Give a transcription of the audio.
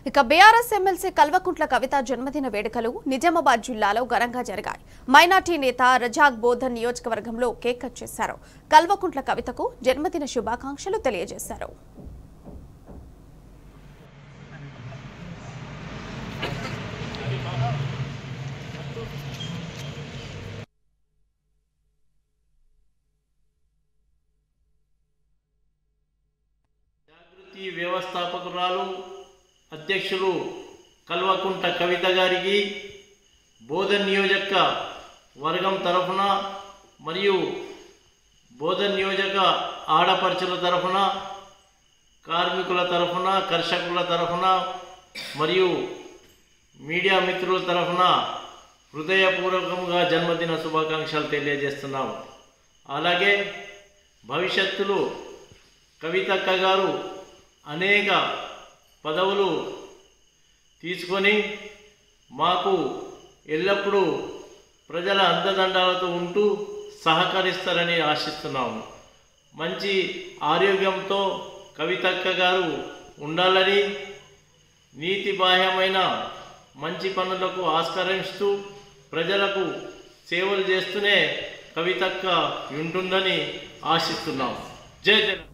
ఇక BRS MLC Kalvakuntla Kavitha జన్మదిన వేడుకలు నిజామాబాద్ జిల్లాలో ఘనంగా జరిగాయి. మైనార్టీ నేత రజాక్ బోధన్ నియోజకవర్గంలో కేక్ కట్ చేశారు. కల్వకుంట్ల కవితకు జన్మదిన శుభాకాంక్షలు తెలియజేశారు. వ్యవస్థాపకురాలు అధ్యక్షులు కల్వకుంట్ల కవిత గారికి బోధన్ నియోజక వర్గం తరఫున మరియు బోధన్ నియోజక ఆడపడుచుల తరఫున కార్మికుల తరఫున కర్షకుల తరఫున మరియు మీడియా మిత్రుల తరఫున హృదయపూర్వకంగా జన్మదిన శుభాకాంక్షలు తెలియజేస్తున్నాము. అలాగే భవిష్యత్తులో కవితక్క గారు అనేక పదవులు తీసుకొని మాకు ఎల్లప్పుడూ ప్రజల అండదండాలతో ఉంటూ సహకరిస్తారని ఆశిస్తున్నాము. మంచి ఆరోగ్యంతో కవితక్క గారు ఉండాలని, నీతిబాహ్యమైన మంచి పనులకు ఆస్కరిస్తూ ప్రజలకు సేవలు చేస్తూనే కవితక్క ఉంటుందని ఆశిస్తున్నాము. జై జగన్.